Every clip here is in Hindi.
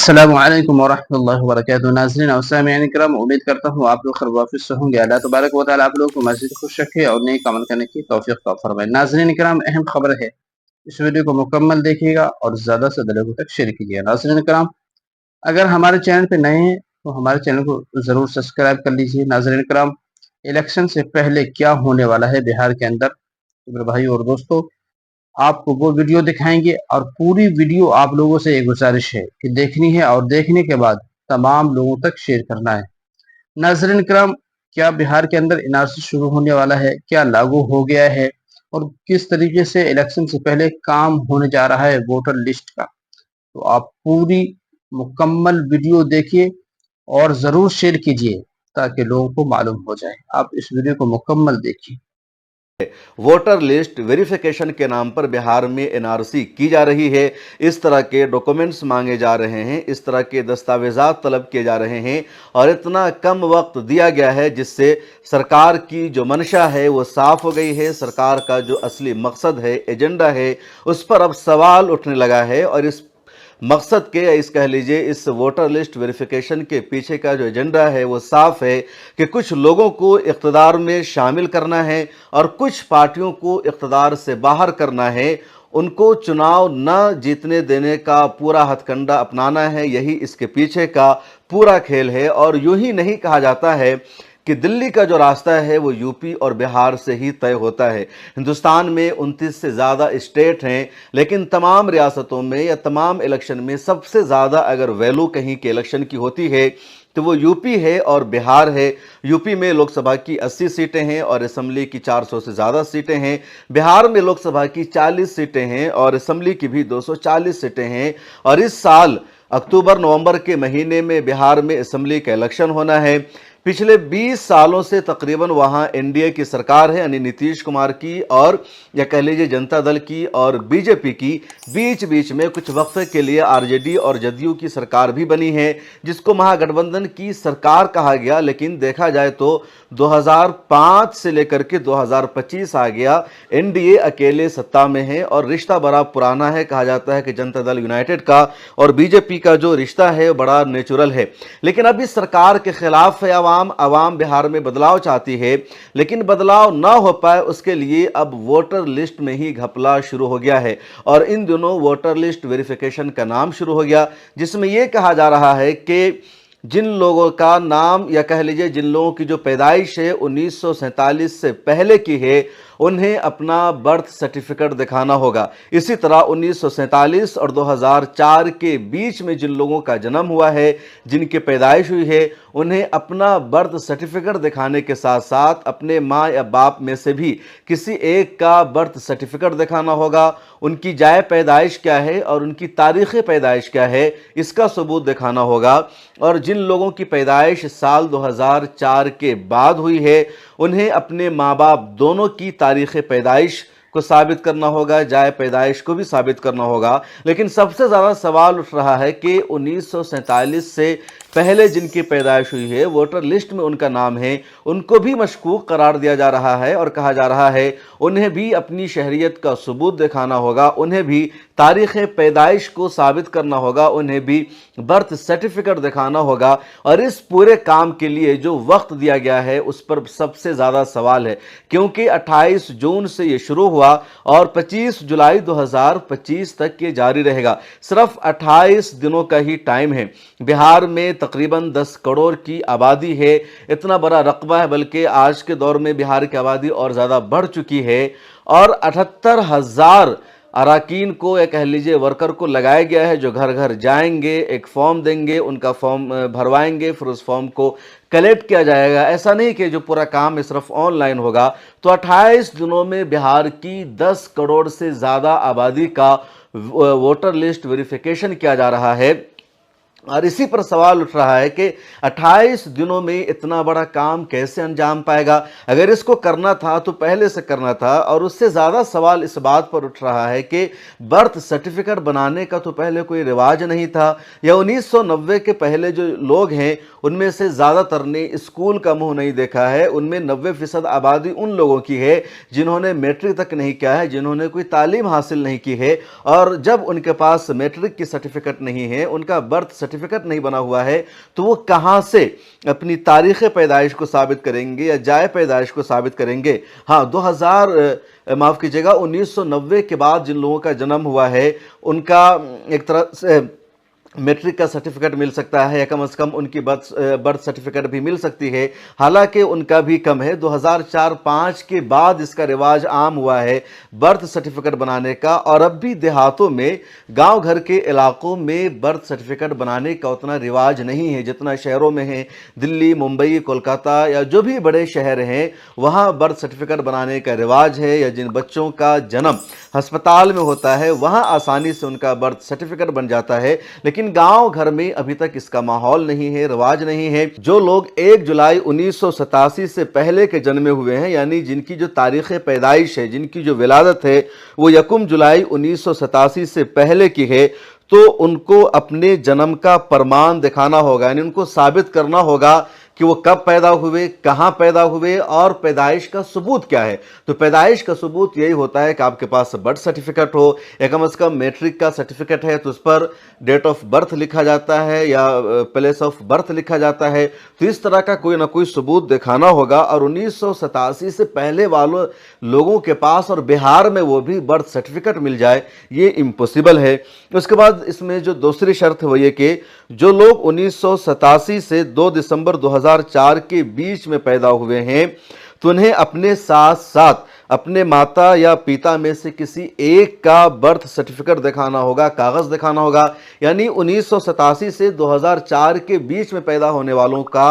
अस्सलामु अलैकुम वरहमतुल्लाहि वबरकातुहू। नाज़रीन और सामिईन इकराम, उम्मीद करता हूँ आप लोग खैर वाफिस से होंगे। अल्लाह तबारक व तआला आप लोगों को मज़ीद खुश रखे और नेक अमल करने की तौफ़ीक़ अता फ़रमाए। नाज़रीन इकराम, अहम खबर है, इस वीडियो को मुकम्मल देखिएगा और ज़्यादा से ज़्यादा लोगों तक शेयर कीजिएगा। नाज़रीन इकराम, अगर हमारे चैनल पे नए हैं तो हमारे चैनल को ज़रूर सब्सक्राइब कर लीजिए। नाज़रीन इकराम, इलेक्शन से पहले क्या होने वाला है बिहार के अंदर, तो मेरे भाई और दोस्तों, आपको वो वीडियो दिखाएंगे और पूरी वीडियो आप लोगों से एक गुजारिश है कि देखनी है और देखने के बाद तमाम लोगों तक शेयर करना है। नाज़रीन करम, क्या बिहार के अंदर एनआरसी शुरू होने वाला है, क्या लागू हो गया है और किस तरीके से इलेक्शन से पहले काम होने जा रहा है वोटर लिस्ट का, तो आप पूरी मुकम्मल वीडियो देखिए और ज़रूर शेयर कीजिए ताकि लोगों को मालूम हो जाए। आप इस वीडियो को मुकम्मल देखिए। वोटर लिस्ट वेरिफिकेशन के नाम पर बिहार में एनआरसी की जा रही है। इस तरह के डॉक्यूमेंट्स मांगे जा रहे हैं, इस तरह के दस्तावेजात तलब किए जा रहे हैं और इतना कम वक्त दिया गया है जिससे सरकार की जो मंशा है वो साफ हो गई है। सरकार का जो असली मकसद है, एजेंडा है, उस पर अब सवाल उठने लगा है और इस मकसद के, इस कह लीजिए इस वोटर लिस्ट वेरिफिकेशन के पीछे का जो एजेंडा है वो साफ है कि कुछ लोगों को इक़्तिदार में शामिल करना है और कुछ पार्टियों को इक़्तिदार से बाहर करना है। उनको चुनाव न जीतने देने का पूरा हथकंडा अपनाना है, यही इसके पीछे का पूरा खेल है। और यूं ही नहीं कहा जाता है कि दिल्ली का जो रास्ता है वो यूपी और बिहार से ही तय होता है। हिंदुस्तान में 29 से ज़्यादा स्टेट हैं, लेकिन तमाम रियासतों में या तमाम इलेक्शन में सबसे ज़्यादा अगर वैल्यू कहीं के इलेक्शन की होती है तो वो यूपी है और बिहार है। यूपी में लोकसभा की 80 सीटें हैं और असेंबली की 400 से ज़्यादा सीटें हैं। बिहार में लोकसभा की 40 सीटें हैं और असेंबली की भी 240 सीटें हैं। और इस साल अक्टूबर नवंबर के महीने में बिहार में असेंबली का इलेक्शन होना है। पिछले 20 सालों से तकरीबन वहां एनडीए की सरकार है, यानी नीतीश कुमार की और या कह लीजिए जनता दल की और बीजेपी की। बीच बीच में कुछ वक्फे के लिए आरजेडी और जदयू की सरकार भी बनी है, जिसको महागठबंधन की सरकार कहा गया। लेकिन देखा जाए तो 2005 से लेकर के 2025 आ गया, एनडीए अकेले सत्ता में है और रिश्ता बड़ा पुराना है। कहा जाता है कि जनता दल यूनाइटेड का और बीजेपी का जो रिश्ता है बड़ा नेचुरल है। लेकिन अब इस सरकार के खिलाफ है आवाम बिहार में बदलाव चाहती है, लेकिन बदलाव ना हो पाए उसके लिए अब वोटर लिस्ट में ही घपला शुरू हो गया है। और इन दिनों वोटर लिस्ट वेरिफिकेशन का नाम शुरू हो गया, जिसमें यह कहा जा रहा है कि जिन लोगों का नाम या कह लीजिए जिन लोगों की जो पैदाइश है 1947 से पहले की है, उन्हें अपना बर्थ सर्टिफिकेट दिखाना होगा। इसी तरह 1947 और 2004 के बीच में जिन लोगों का जन्म हुआ है, जिनकी पैदाइश हुई है, उन्हें अपना बर्थ सर्टिफिकेट दिखाने के साथ साथ अपने माँ या बाप में से भी किसी एक का बर्थ सर्टिफिकेट दिखाना होगा। उनकी जाए पैदाइश क्या है और उनकी तारीख़ पैदाइश क्या है, इसका सबूत दिखाना होगा। और जिन लोगों की पैदाइश साल 2004 के बाद हुई है, उन्हें अपने माँ बाप दोनों की तारीख़ पैदाइश को साबित करना होगा, जाए पैदाइश को भी साबित करना होगा। लेकिन सबसे ज़्यादा सवाल उठ रहा है कि 1947 से पहले जिनकी पैदाइश हुई है, वोटर लिस्ट में उनका नाम है, उनको भी मशकूक करार दिया जा रहा है और कहा जा रहा है उन्हें भी अपनी शहरियत का सबूत दिखाना होगा, उन्हें भी तारीख़ पैदाइश को साबित करना होगा, उन्हें भी बर्थ सर्टिफिकेट दिखाना होगा। और इस पूरे काम के लिए जो वक्त दिया गया है उस पर सबसे ज़्यादा सवाल है, क्योंकि 28 जून से ये शुरू हुआ और 25 जुलाई 2025 तक ये जारी रहेगा। सिर्फ 28 दिनों का ही टाइम है। बिहार में तकरीबन 10 करोड़ की आबादी है, इतना बड़ा रकबा है, बल्कि आज के दौर में बिहार की आबादी और ज़्यादा बढ़ चुकी है। और 78,000 अराकीन को या कह लीजिए वर्कर को लगाया गया है, जो घर घर जाएंगे, एक फॉर्म देंगे, उनका फॉर्म भरवाएंगे, फिर उस फॉर्म को कलेक्ट किया जाएगा। ऐसा नहीं कि जो पूरा काम है सिर्फ ऑनलाइन होगा। तो 28 दिनों में बिहार की 10 करोड़ से ज़्यादा आबादी का वोटर लिस्ट वेरिफिकेशन किया जा रहा है। और इसी पर सवाल उठ रहा है कि 28 दिनों में इतना बड़ा काम कैसे अंजाम पाएगा। अगर इसको करना था तो पहले से करना था। और उससे ज़्यादा सवाल इस बात पर उठ रहा है कि बर्थ सर्टिफिकेट बनाने का तो पहले कोई रिवाज नहीं था, या 1990 के पहले जो लोग हैं उनमें से ज़्यादातर ने स्कूल का मुंह नहीं देखा है। उनमें 90% आबादी उन लोगों की है जिन्होंने मैट्रिक तक नहीं किया है, जिन्होंने कोई तालीम हासिल नहीं की है। और जब उनके पास मैट्रिक की सर्टिफिकेट नहीं है, उनका बर्थ सर्टिफिकेट नहीं बना हुआ है तो वो कहाँ से अपनी तारीख़ पैदाइश को साबित करेंगे या जाए पैदाइश को साबित करेंगे। हाँ, 1990 के बाद जिन लोगों का जन्म हुआ है उनका एक तरह से मैट्रिक का सर्टिफिकेट मिल सकता है या कम से कम उनकी बर्थ सर्टिफिकेट भी मिल सकती है, हालांकि उनका भी कम है। 2004-05 के बाद इसका रिवाज आम हुआ है बर्थ सर्टिफिकेट बनाने का, और अब भी देहातों में, गांव घर के इलाकों में बर्थ सर्टिफिकेट बनाने का उतना रिवाज नहीं है जितना शहरों में है। दिल्ली, मुंबई, कोलकाता या जो भी बड़े शहर हैं वहाँ बर्थ सर्टिफिकेट बनाने का रिवाज है, या जिन बच्चों का जन्म अस्पताल में होता है वहाँ आसानी से उनका बर्थ सर्टिफिकेट बन जाता है। लेकिन गांव घर में अभी तक इसका माहौल नहीं है, रिवाज नहीं है। जो लोग 1 जुलाई 1987 से पहले के जन्मे हुए हैं, यानी जिनकी जो तारीख़ पैदाइश है, जिनकी जो विलादत है वो 1 जुलाई 1987 से पहले की है, तो उनको अपने जन्म का प्रमाण दिखाना होगा, यानी उनको साबित करना होगा कि वो कब पैदा हुए, कहाँ पैदा हुए और पैदाइश का सबूत क्या है। तो पैदाइश का सबूत यही होता है कि आपके पास बर्थ सर्टिफिकेट हो, या कम से कम मैट्रिक का सर्टिफिकेट है तो उस पर डेट ऑफ बर्थ लिखा जाता है या प्लेस ऑफ बर्थ लिखा जाता है। तो इस तरह का कोई ना कोई सबूत दिखाना होगा, और 1987 से पहले वालों लोगों के पास और बिहार में वो भी बर्थ सर्टिफिकेट मिल जाए, ये इम्पॉसिबल है। उसके बाद इसमें जो दूसरी शर्त है वो ये कि जो लोग 1987 से 2 दिसंबर 2004 के बीच में पैदा हुए हैं तो उन्हें अपने साथ साथ अपने माता या पिता में से किसी एक का बर्थ सर्टिफिकेट दिखाना होगा, कागज़ दिखाना होगा। यानी 1987 से 2004 के बीच में पैदा होने वालों का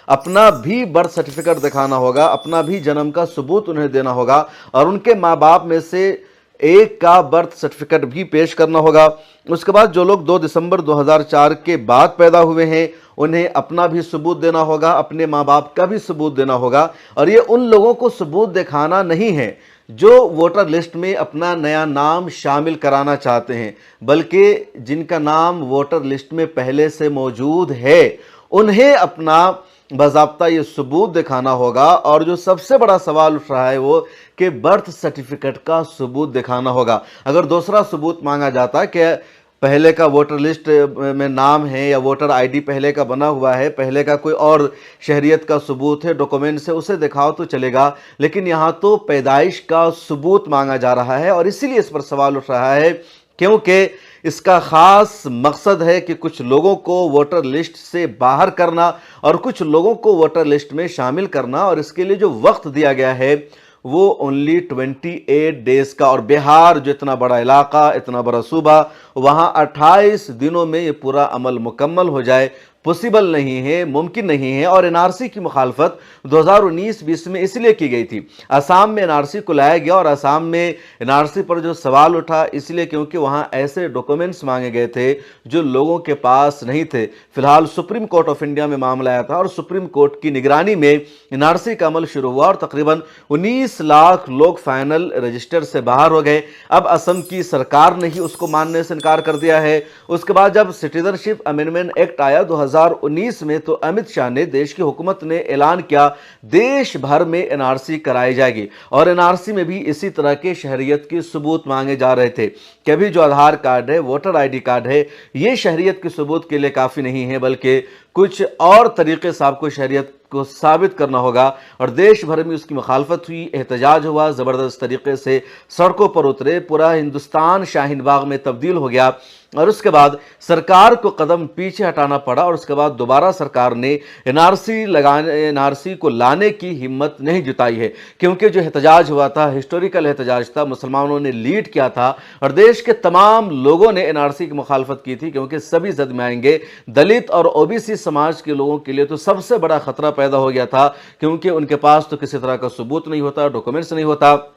अपना भी बर्थ सर्टिफिकेट दिखाना होगा, अपना भी जन्म का सबूत उन्हें देना होगा, और उनके माँ बाप में से एक का बर्थ सर्टिफिकेट भी पेश करना होगा। उसके बाद जो लोग 2 दिसंबर 2004 के बाद पैदा हुए हैं उन्हें अपना भी सबूत देना होगा, अपने माँ बाप का भी सबूत देना होगा। और ये उन लोगों को सबूत दिखाना नहीं है जो वोटर लिस्ट में अपना नया नाम शामिल कराना चाहते हैं, बल्कि जिनका नाम वोटर लिस्ट में पहले से मौजूद है उन्हें अपना बाज़ाब्ता ये सबूत दिखाना होगा। और जो सबसे बड़ा सवाल उठ रहा है वो कि बर्थ सर्टिफिकेट का सबूत दिखाना होगा। अगर दूसरा सबूत मांगा जाता कि पहले का वोटर लिस्ट में नाम है या वोटर आईडी पहले का बना हुआ है, पहले का कोई और शहरियत का सबूत है, डॉक्यूमेंट से, उसे दिखाओ तो चलेगा, लेकिन यहाँ तो पैदाइश का सबूत मांगा जा रहा है। और इसीलिए इस पर सवाल उठ रहा है क्योंकि इसका ख़ास मकसद है कि कुछ लोगों को वोटर लिस्ट से बाहर करना और कुछ लोगों को वोटर लिस्ट में शामिल करना, और इसके लिए जो वक्त दिया गया है वो ओनली 28 डेज़ का। और बिहार जो इतना बड़ा इलाका, इतना बड़ा सूबा, वहाँ 28 दिनों में ये पूरा अमल मुकम्मल हो जाए पॉसिबल नहीं है, मुमकिन नहीं है। और एनआरसी की मुखालफत 2019-20 में इसलिए की गई थी। असम में एनआरसी को लाया गया और असम में एनआरसी पर जो सवाल उठा इसलिए क्योंकि वहाँ ऐसे डॉक्यूमेंट्स मांगे गए थे जो लोगों के पास नहीं थे। फिलहाल सुप्रीम कोर्ट ऑफ इंडिया में मामला आया था और सुप्रीम कोर्ट की निगरानी में एनआरसी का अमल शुरू हुआ और तकरीबन 19 लाख लोग फाइनल रजिस्टर से बाहर हो गए। अब असम की सरकार ने ही उसको मानने से इनकार कर दिया है। उसके बाद जब सिटीजनशिप अमेंडमेंट एक्ट आया 2019 में तो अमित शाह ने, देश की हुकूमत ने ऐलान किया देश भर में एनआरसी कराई जाएगी। और एनआरसी में भी इसी तरह के शहरियत के सबूत मांगे जा रहे थे कि अभी जो आधार कार्ड है, वोटर आईडी कार्ड है, ये शहरियत के सबूत के लिए काफ़ी नहीं है, बल्कि कुछ और तरीके से आपको शहरियत को साबित करना होगा। और देश भर में उसकी मुखालफत हुई, एहतजाज हुआ, ज़बरदस्त तरीके से सड़कों पर उतरे, पूरा हिंदुस्तान शाहीन बाग में तब्दील हो गया। और उसके बाद सरकार को कदम पीछे हटाना पड़ा और उसके बाद दोबारा सरकार ने एनआरसी को लाने की हिम्मत नहीं जुटाई है, क्योंकि जो एहतजाज हुआ था हिस्टोरिकल एहतजाज था, मुसलमानों ने लीड किया था और देश के तमाम लोगों ने एनआरसी की मुखालफत की थी, क्योंकि सभी जद में आएंगे। दलित और ओबीसी समाज के लोगों के लिए तो सबसे बड़ा खतरा पैदा हो गया था, क्योंकि उनके पास तो किसी तरह का सबूत नहीं होता, डॉक्यूमेंट्स नहीं होता।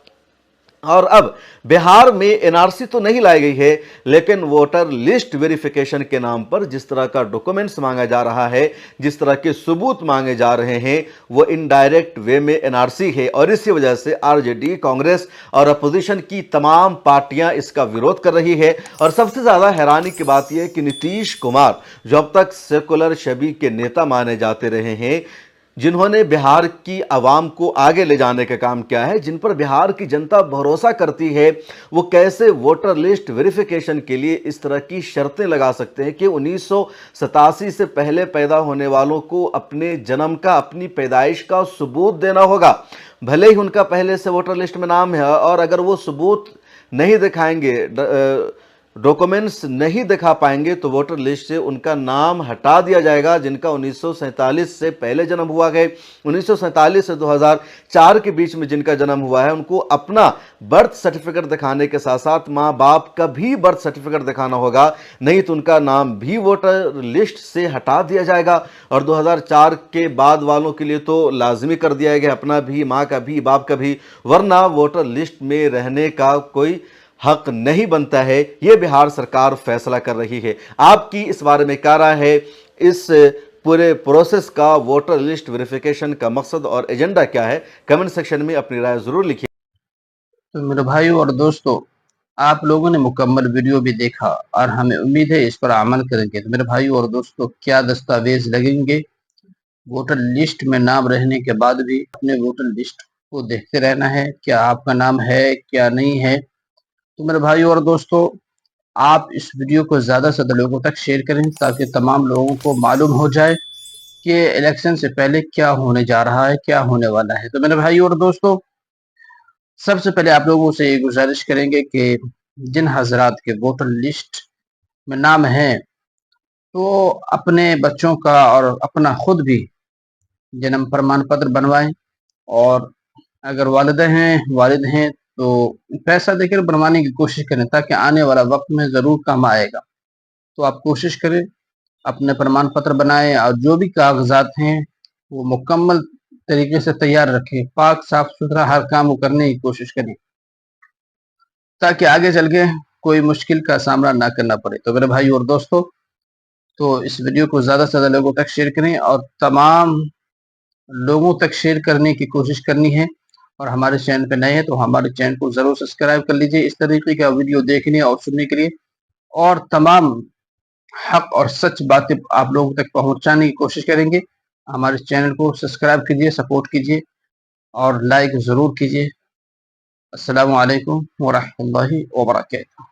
और अब बिहार में एनआरसी तो नहीं लाई गई है, लेकिन वोटर लिस्ट वेरिफिकेशन के नाम पर जिस तरह का डॉक्यूमेंट्स मांगा जा रहा है, जिस तरह के सबूत मांगे जा रहे हैं, वो इनडायरेक्ट वे में एनआरसी है। और इसी वजह से आरजेडी, कांग्रेस और अपोजिशन की तमाम पार्टियां इसका विरोध कर रही है। और सबसे ज़्यादा हैरानी की बात यह है कि नीतीश कुमार, जो अब तक सेकुलर छवि के नेता माने जाते रहे हैं, जिन्होंने बिहार की आवाम को आगे ले जाने का काम किया है, जिन पर बिहार की जनता भरोसा करती है, वो कैसे वोटर लिस्ट वेरिफिकेशन के लिए इस तरह की शर्तें लगा सकते हैं कि 1987 से पहले पैदा होने वालों को अपने जन्म का, अपनी पैदाइश का सबूत देना होगा। भले ही उनका पहले से वोटर लिस्ट में नाम है, और अगर वो सबूत नहीं दिखाएंगे, डॉक्यूमेंट्स नहीं दिखा पाएंगे, तो वोटर लिस्ट से उनका नाम हटा दिया जाएगा। जिनका 1947 से पहले जन्म हुआ है, 1947 से 2004 के बीच में जिनका जन्म हुआ है, उनको अपना बर्थ सर्टिफिकेट दिखाने के साथ साथ माँ बाप का भी बर्थ सर्टिफिकेट दिखाना होगा, नहीं तो उनका नाम भी वोटर लिस्ट से हटा दिया जाएगा। और 2004 के बाद वालों के लिए तो लाजमी कर दिया गया अपना भी, माँ का भी, बाप का भी, वरना वोटर लिस्ट में रहने का कोई हक नहीं बनता है। यह बिहार सरकार फैसला कर रही है। आपकी इस बारे में क्या राय है? इस पूरे प्रोसेस का, वोटर लिस्ट वेरिफिकेशन का मकसद और एजेंडा क्या है? कमेंट सेक्शन में अपनी राय जरूर लिखिए। तो मेरे भाइयों और दोस्तों, आप लोगों ने मुकम्मल वीडियो भी देखा और हमें उम्मीद है इस पर अमल करेंगे। तो मेरे भाइयों और दोस्तों, क्या दस्तावेज लगेंगे? वोटर लिस्ट में नाम रहने के बाद भी अपने वोटर लिस्ट को देखते रहना है, क्या आपका नाम है क्या नहीं है। तो मेरे भाइयों और दोस्तों, आप इस वीडियो को ज़्यादा से ज़्यादा लोगों तक शेयर करें ताकि तमाम लोगों को मालूम हो जाए कि इलेक्शन से पहले क्या होने जा रहा है, क्या होने वाला है। तो मेरे भाइयों और दोस्तों, सबसे पहले आप लोगों से ये गुजारिश करेंगे कि जिन हजरात के वोटर लिस्ट में नाम है, तो अपने बच्चों का और अपना खुद भी जन्म प्रमाण पत्र बनवाएं। और अगर वालिद हैं तो पैसा देकर बनवाने की कोशिश करें ताकि आने वाला वक्त में ज़रूर काम आएगा। तो आप कोशिश करें, अपने प्रमाण पत्र बनाएं और जो भी कागजात हैं वो मुकम्मल तरीके से तैयार रखें, पाक साफ सुथरा हर काम को करने की कोशिश करें ताकि आगे चल के कोई मुश्किल का सामना ना करना पड़े। तो मेरे भाई और दोस्तों, तो इस वीडियो को ज़्यादा से ज़्यादा लोगों तक शेयर करें और तमाम लोगों तक शेयर करने की कोशिश करनी है। और हमारे चैनल पे नए हैं तो हमारे चैनल को ज़रूर सब्सक्राइब कर लीजिए इस तरीके का वीडियो देखने और सुनने के लिए, और तमाम हक और सच बातें आप लोगों तक पहुंचाने की कोशिश करेंगे। हमारे चैनल को सब्सक्राइब कीजिए, सपोर्ट कीजिए और लाइक ज़रूर कीजिए। अस्सलामु अलैकुम व रहमतुल्लाहि व बरकातहू।